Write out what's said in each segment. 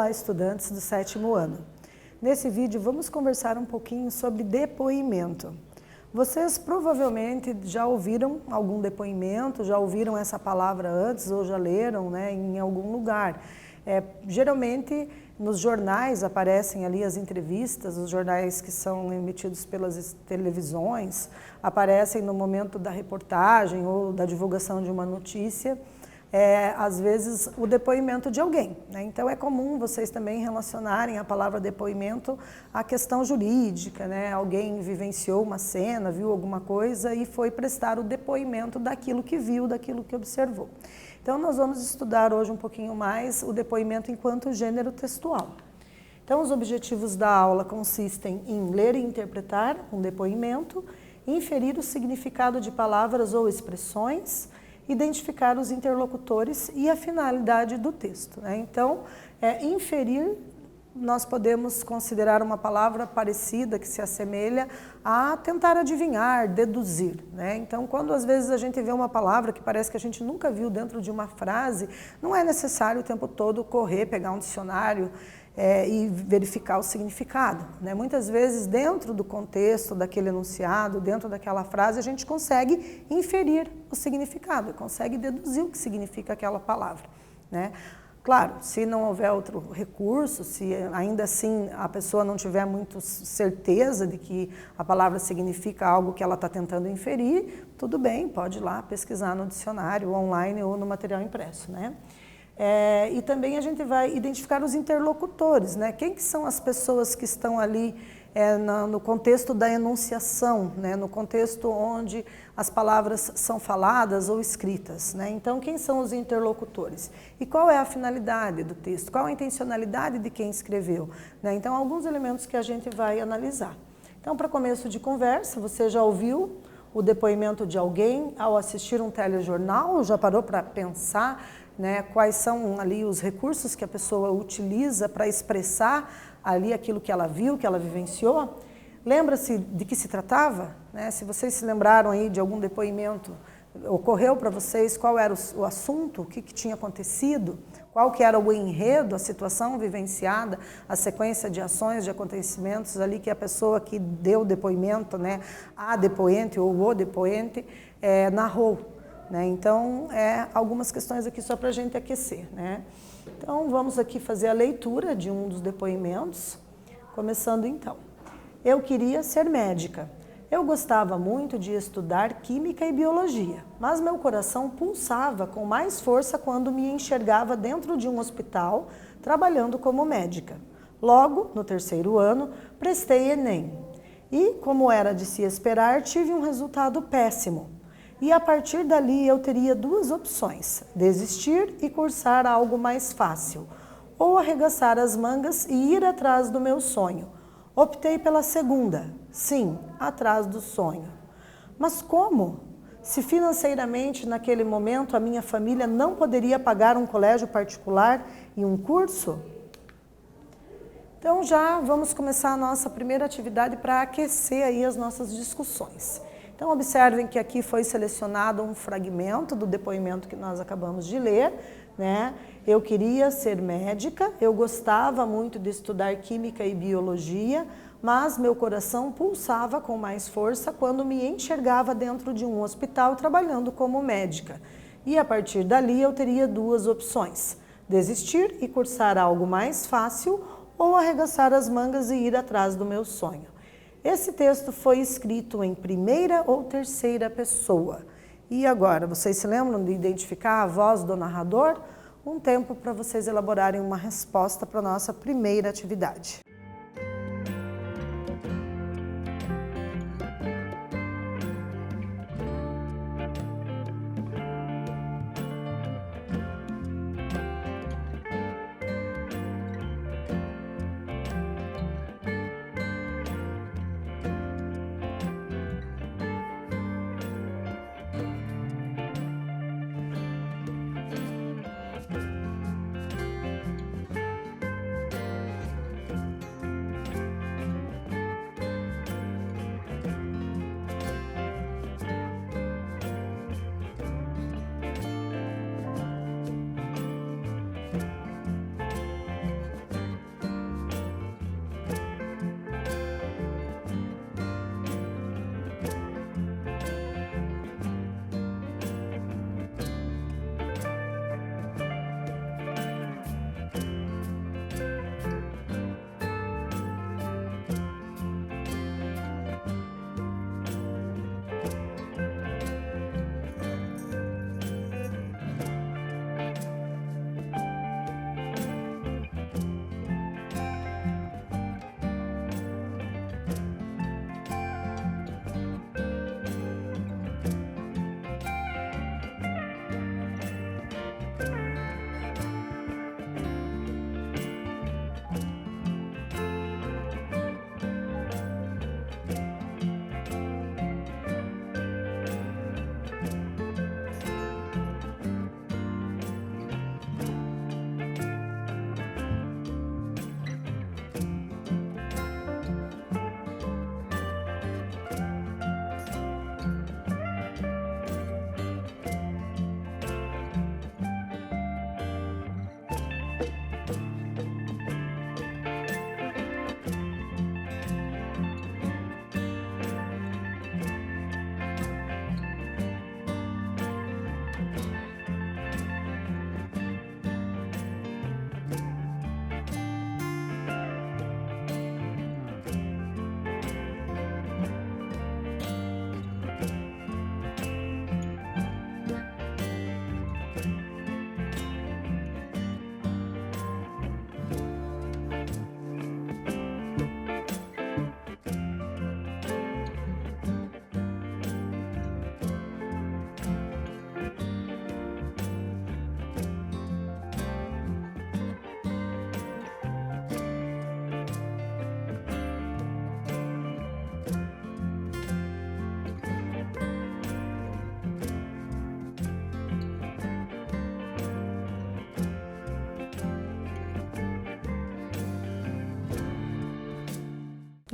Olá, estudantes do 7º ano. Nesse vídeo vamos conversar um pouquinho sobre depoimento. Vocês provavelmente já ouviram algum depoimento, já ouviram essa palavra antes ou já leram, né, em algum lugar. Geralmente nos jornais aparecem ali as entrevistas, os jornais que são emitidos pelas televisões, aparecem no momento da reportagem ou da divulgação de uma notícia, às vezes o depoimento de alguém, né? Então é comum vocês também relacionarem a palavra depoimento à questão jurídica, né? Alguém vivenciou uma cena, viu alguma coisa e foi prestar o depoimento daquilo que viu, daquilo que observou. Então nós vamos estudar hoje um pouquinho mais o depoimento enquanto gênero textual. Então os objetivos da aula consistem em ler e interpretar um depoimento, inferir o significado de palavras ou expressões, identificar os interlocutores e a finalidade do texto, né? Então, inferir, nós podemos considerar uma palavra parecida, que se assemelha a tentar adivinhar, deduzir, né? Então, quando às vezes a gente vê uma palavra que parece que a gente nunca viu dentro de uma frase, não é necessário o tempo todo correr, pegar um dicionário e verificar o significado, né? Muitas vezes, dentro do contexto daquele enunciado, dentro daquela frase, a gente consegue inferir o significado, consegue deduzir o que significa aquela palavra, né? Claro, se não houver outro recurso, se ainda assim a pessoa não tiver muito certeza de que a palavra significa algo que ela está tentando inferir, tudo bem, pode ir lá pesquisar no dicionário, online ou no material impresso, né? E também a gente vai identificar os interlocutores, né? Quem que são as pessoas que estão ali no contexto da enunciação, né? No contexto onde as palavras são faladas ou escritas, né? Então, quem são os interlocutores? E qual é a finalidade do texto? Qual a intencionalidade de quem escreveu, né? Então, alguns elementos que a gente vai analisar. Então, para começo de conversa, você já ouviu o depoimento de alguém ao assistir um telejornal? Já parou para pensar, né, quais são ali os recursos que a pessoa utiliza para expressar ali aquilo que ela viu, que ela vivenciou? Lembra-se de que se tratava? Né? Se vocês se lembraram aí de algum depoimento, ocorreu para vocês qual era o assunto, o que tinha acontecido, qual que era o enredo, a situação vivenciada, a sequência de ações, de acontecimentos ali que a pessoa que deu o depoimento, né, a depoente ou o depoente, narrou, né? Então, algumas questões aqui só para a gente aquecer, né? Então, vamos aqui fazer a leitura de um dos depoimentos, começando então. Eu queria ser médica. Eu gostava muito de estudar química e biologia, mas meu coração pulsava com mais força quando me enxergava dentro de um hospital, trabalhando como médica. Logo, no 3º ano, prestei Enem. E, como era de se esperar, tive um resultado péssimo. E a partir dali eu teria duas opções: desistir e cursar algo mais fácil, ou arregaçar as mangas e ir atrás do meu sonho. Optei pela segunda, sim, atrás do sonho. Mas como? Se financeiramente naquele momento a minha família não poderia pagar um colégio particular e um curso? Então já vamos começar a nossa primeira atividade para aquecer aí as nossas discussões. Então, observem que aqui foi selecionado um fragmento do depoimento que nós acabamos de ler, né? Eu queria ser médica, eu gostava muito de estudar química e biologia, mas meu coração pulsava com mais força quando me enxergava dentro de um hospital trabalhando como médica. E a partir dali eu teria duas opções: desistir e cursar algo mais fácil ou arregaçar as mangas e ir atrás do meu sonho. Esse texto foi escrito em primeira ou terceira pessoa. E agora, vocês se lembram de identificar a voz do narrador? Um tempo para vocês elaborarem uma resposta para a nossa primeira atividade.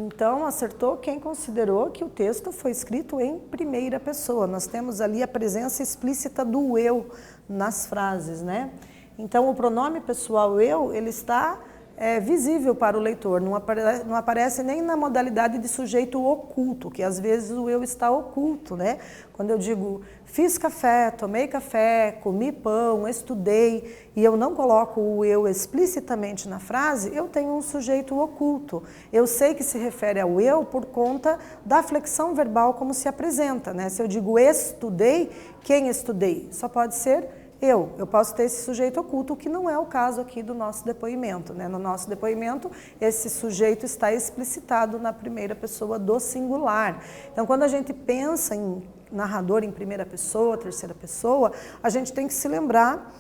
Então, acertou quem considerou que o texto foi escrito em primeira pessoa. Nós temos ali a presença explícita do eu nas frases, né? Então, o pronome pessoal eu, ele está visível para o leitor, não aparece nem na modalidade de sujeito oculto, que às vezes o eu está oculto, né? Quando eu digo fiz café, tomei café, comi pão, estudei, e eu não coloco o eu explicitamente na frase, eu tenho um sujeito oculto. Eu sei que se refere ao eu por conta da flexão verbal como se apresenta, né? Se eu digo estudei, quem estudei? Só pode ser eu posso ter esse sujeito oculto, o que não é o caso aqui do nosso depoimento, né? No nosso depoimento, esse sujeito está explicitado na primeira pessoa do singular. Então, quando a gente pensa em narrador em primeira pessoa, terceira pessoa, a gente tem que se lembrar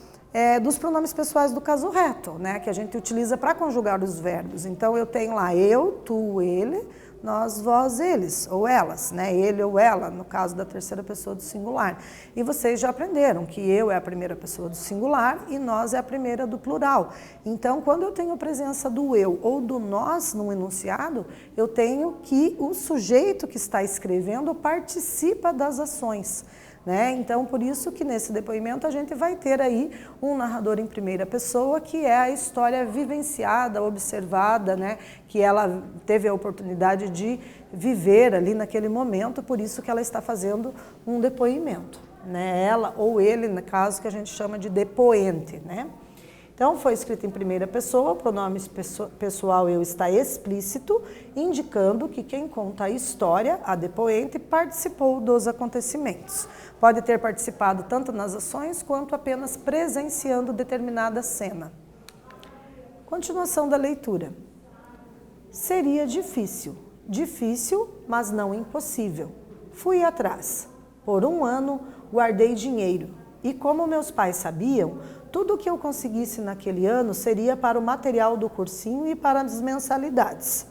dos pronomes pessoais do caso reto, né? Que a gente utiliza para conjugar os verbos. Então, eu tenho lá eu, tu, ele, nós, vós, eles, ou elas, né? Ele ou ela, no caso da terceira pessoa do singular. E vocês já aprenderam que eu é a primeira pessoa do singular e nós é a primeira do plural. Então, quando eu tenho a presença do eu ou do nós no enunciado, eu tenho que o sujeito que está escrevendo participa das ações, né? Então, por isso que nesse depoimento a gente vai ter aí um narrador em primeira pessoa, que é a história vivenciada, observada, né? Que ela teve a oportunidade de viver ali naquele momento, por isso que ela está fazendo um depoimento, né? Ela ou ele, no caso que a gente chama de depoente, né? Então, foi escrito em primeira pessoa, o pronome pessoal eu está explícito, indicando que quem conta a história, a depoente, participou dos acontecimentos. Pode ter participado tanto nas ações quanto apenas presenciando determinada cena. Continuação da leitura. Seria difícil, mas não impossível. Fui atrás. Por 1 ano, guardei dinheiro. E como meus pais sabiam, tudo o que eu conseguisse naquele ano seria para o material do cursinho e para as mensalidades.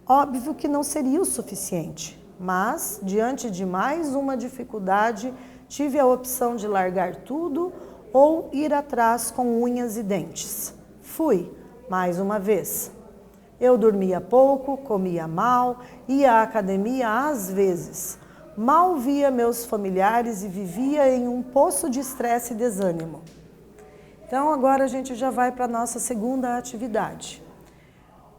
Óbvio que não seria o suficiente, mas, diante de mais uma dificuldade, tive a opção de largar tudo ou ir atrás com unhas e dentes. Fui, mais uma vez. Eu dormia pouco, comia mal, ia à academia às vezes. Mal via meus familiares e vivia em um poço de estresse e desânimo. Então, agora a gente já vai para a nossa segunda atividade.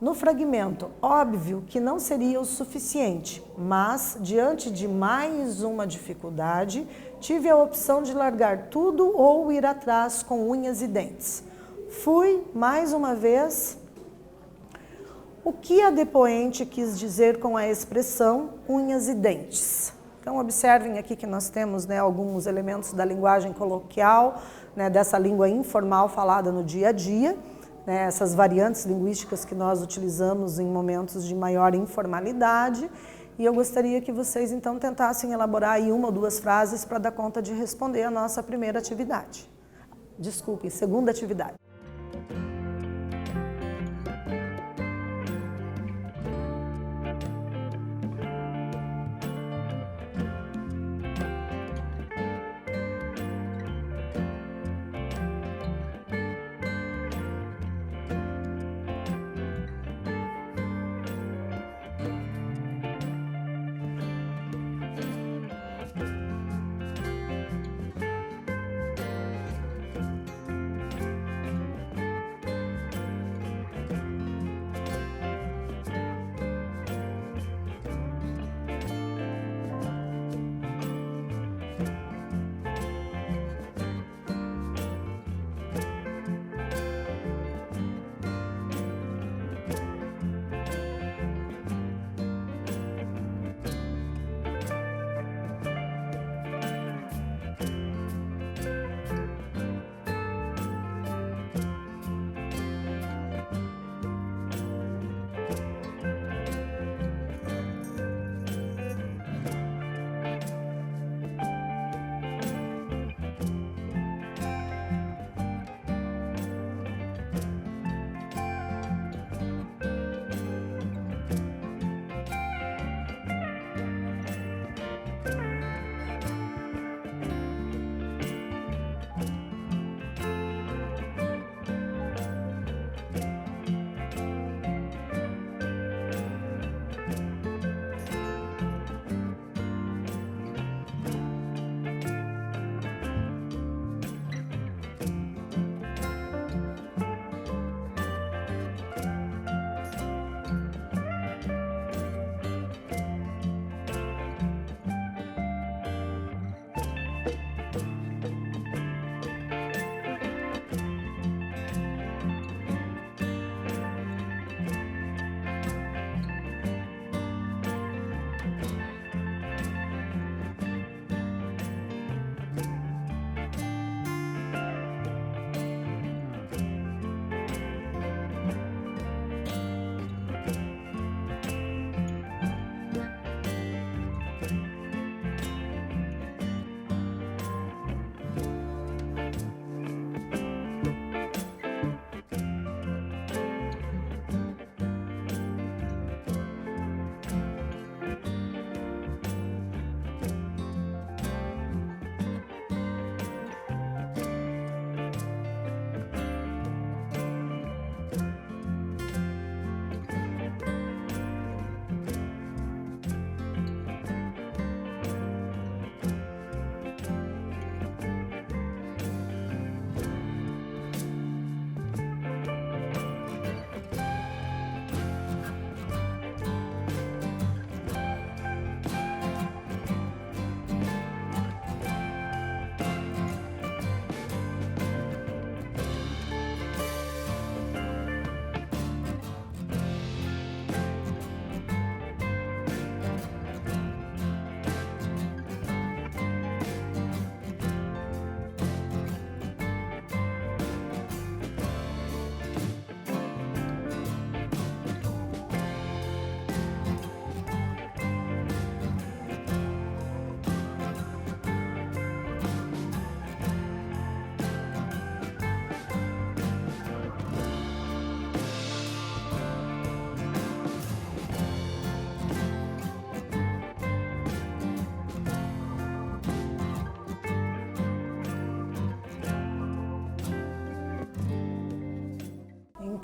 No fragmento, óbvio que não seria o suficiente, mas, diante de mais uma dificuldade, tive a opção de largar tudo ou ir atrás com unhas e dentes. Fui, mais uma vez. O que a depoente quis dizer com a expressão unhas e dentes? Então, observem aqui que nós temos, né, alguns elementos da linguagem coloquial, né, dessa língua informal falada no dia a dia, né, essas variantes linguísticas que nós utilizamos em momentos de maior informalidade. E eu gostaria que vocês, então, tentassem elaborar aí 1 ou 2 frases para dar conta de responder a nossa primeira atividade. Desculpem, segunda atividade.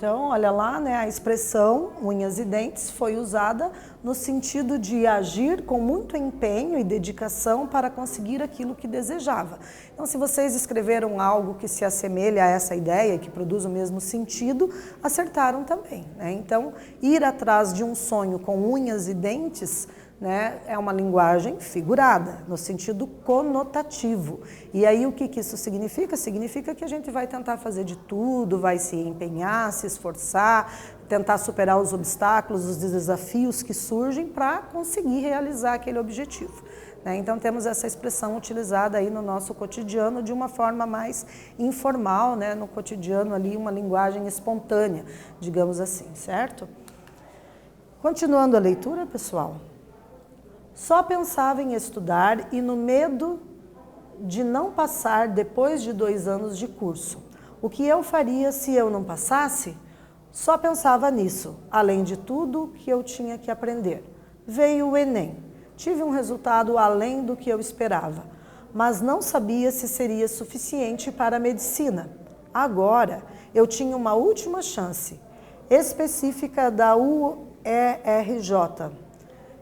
Então, olha lá, né, a expressão unhas e dentes foi usada no sentido de agir com muito empenho e dedicação para conseguir aquilo que desejava. Então, se vocês escreveram algo que se assemelha a essa ideia, que produz o mesmo sentido, acertaram também, né? Então, ir atrás de um sonho com unhas e dentes, né, é uma linguagem figurada, no sentido conotativo. E aí o que isso significa? Significa que a gente vai tentar fazer de tudo, vai se empenhar, se esforçar, tentar superar os obstáculos, os desafios que surgem para conseguir realizar aquele objetivo, né? Então temos essa expressão utilizada aí no nosso cotidiano de uma forma mais informal, né, no cotidiano ali, uma linguagem espontânea, digamos assim, certo? Continuando a leitura, pessoal. Só pensava em estudar e no medo de não passar depois de 2 anos de curso. O que eu faria se eu não passasse? Só pensava nisso, além de tudo que eu tinha que aprender. Veio o Enem. Tive um resultado além do que eu esperava, mas não sabia se seria suficiente para a medicina. Agora, eu tinha uma última chance, específica da UERJ.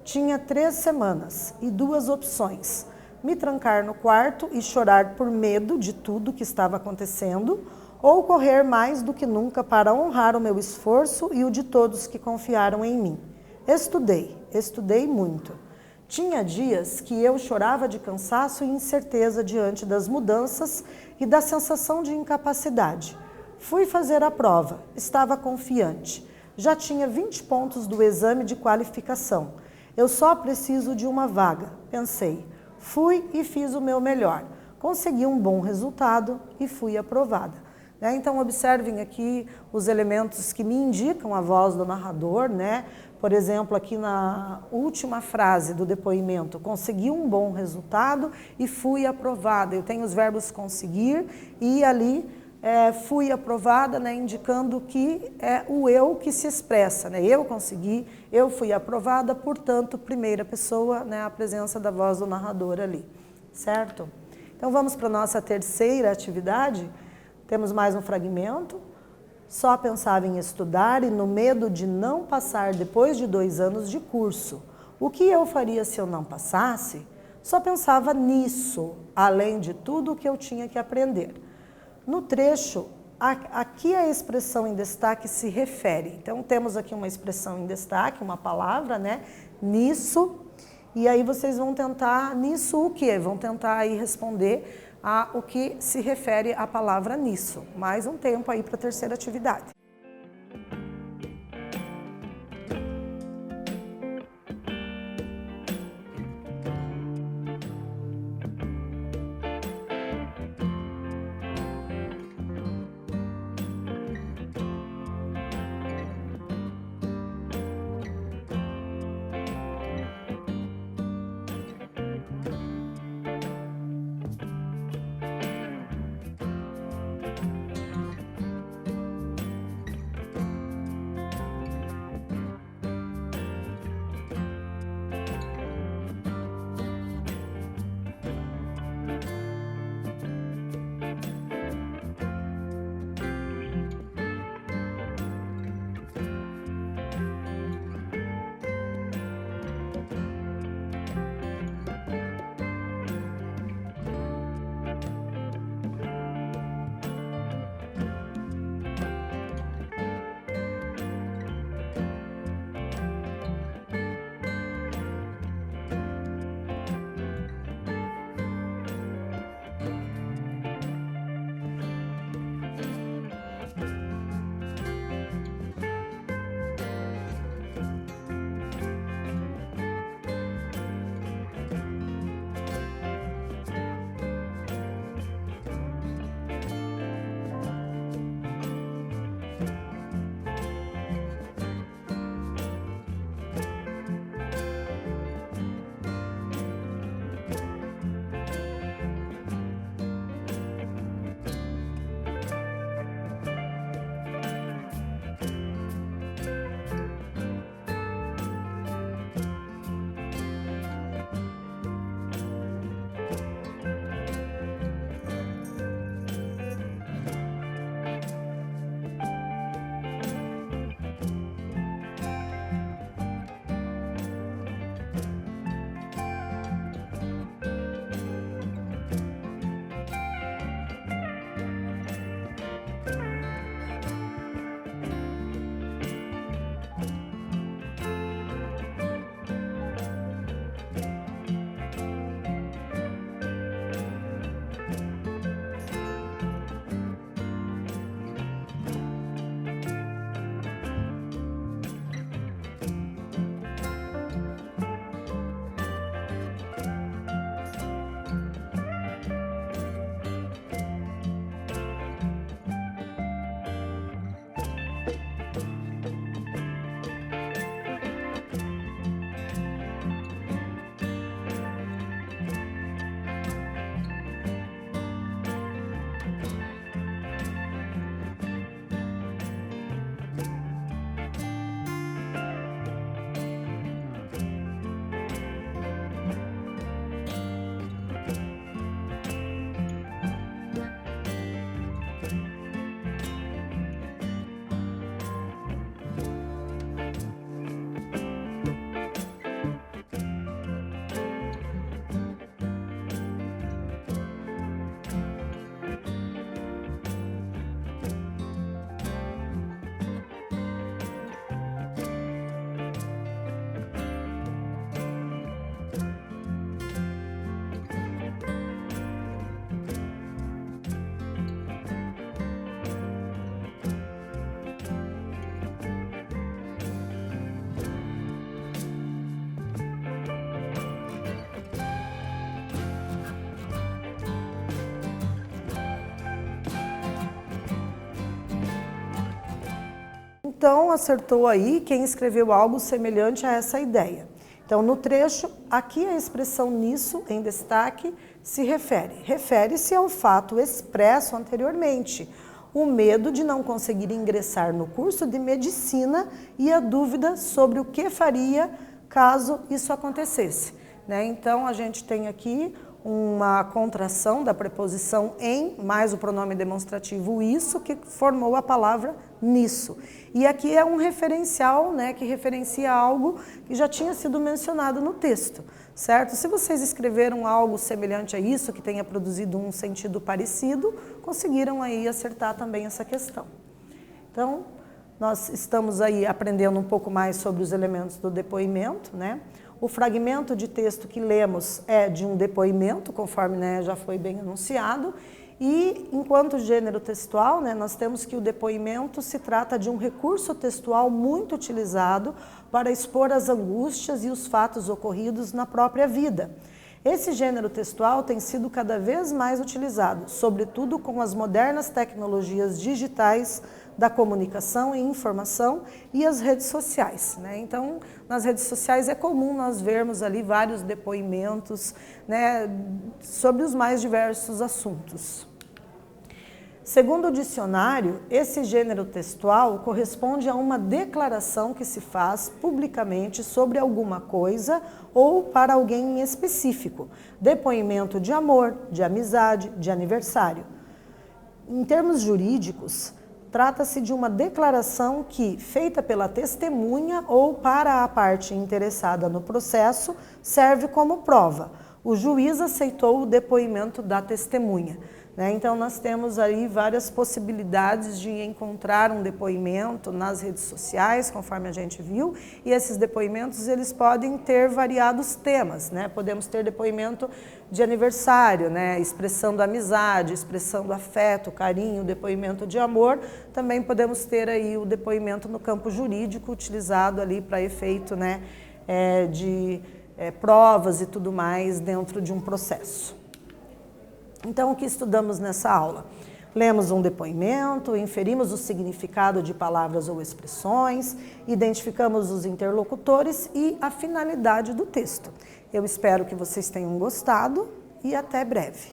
Tinha 3 semanas e 2 opções: me trancar no quarto e chorar por medo de tudo que estava acontecendo, ou correr mais do que nunca para honrar o meu esforço e o de todos que confiaram em mim. Estudei muito. Tinha dias que eu chorava de cansaço e incerteza diante das mudanças e da sensação de incapacidade. Fui fazer a prova, estava confiante. Já tinha 20 pontos do exame de qualificação. Eu só preciso de uma vaga, pensei. Fui e fiz o meu melhor. Consegui um bom resultado e fui aprovada. Né? Então, observem aqui os elementos que me indicam a voz do narrador, né? Por exemplo, aqui na última frase do depoimento, consegui um bom resultado e fui aprovada. Eu tenho os verbos conseguir e ali fui aprovada, né, indicando que é o eu que se expressa, né? Eu consegui, eu fui aprovada, portanto, primeira pessoa, né, a presença da voz do narrador ali, certo? Então vamos para a nossa terceira atividade. Temos mais um fragmento. Só pensava em estudar e no medo de não passar depois de 2 anos de curso. O que eu faria se eu não passasse? Só pensava nisso, além de tudo o que eu tinha que aprender. No trecho, aqui a expressão em destaque se refere. Então, temos aqui uma expressão em destaque, uma palavra, né? Nisso. E aí vocês vão tentar, nisso o quê? Vão tentar aí responder a o que se refere à palavra nisso. Mais um tempo aí para a terceira atividade. Então, acertou aí quem escreveu algo semelhante a essa ideia. Então, no trecho, aqui a expressão nisso, em destaque, se refere-se ao fato expresso anteriormente, o medo de não conseguir ingressar no curso de medicina e a dúvida sobre o que faria caso isso acontecesse, né? Então, a gente tem aqui uma contração da preposição em, mais o pronome demonstrativo isso, que formou a palavra nisso. E aqui é um referencial, né, que referencia algo que já tinha sido mencionado no texto, certo? Se vocês escreveram algo semelhante a isso, que tenha produzido um sentido parecido, conseguiram aí acertar também essa questão. Então, nós estamos aí aprendendo um pouco mais sobre os elementos do depoimento, né? O fragmento de texto que lemos é de um depoimento, conforme, né, já foi bem anunciado, e enquanto gênero textual, né, nós temos que o depoimento se trata de um recurso textual muito utilizado para expor as angústias e os fatos ocorridos na própria vida. Esse gênero textual tem sido cada vez mais utilizado, sobretudo com as modernas tecnologias digitais da comunicação e informação e as redes sociais, né? Então, nas redes sociais é comum nós vermos ali vários depoimentos, né, sobre os mais diversos assuntos. Segundo o dicionário, esse gênero textual corresponde a uma declaração que se faz publicamente sobre alguma coisa ou para alguém em específico. Depoimento de amor, de amizade, de aniversário. Em termos jurídicos, trata-se de uma declaração que, feita pela testemunha ou para a parte interessada no processo, serve como prova. O juiz aceitou o depoimento da testemunha. Então, nós temos aí várias possibilidades de encontrar um depoimento nas redes sociais, conforme a gente viu, e esses depoimentos eles podem ter variados temas, né? Podemos ter depoimento de aniversário, né? Expressando amizade, expressando afeto, carinho, depoimento de amor. Também podemos ter aí o depoimento no campo jurídico, utilizado ali para efeito, né, de provas e tudo mais dentro de um processo. Então, o que estudamos nessa aula? Lemos um depoimento, inferimos o significado de palavras ou expressões, identificamos os interlocutores e a finalidade do texto. Eu espero que vocês tenham gostado e até breve.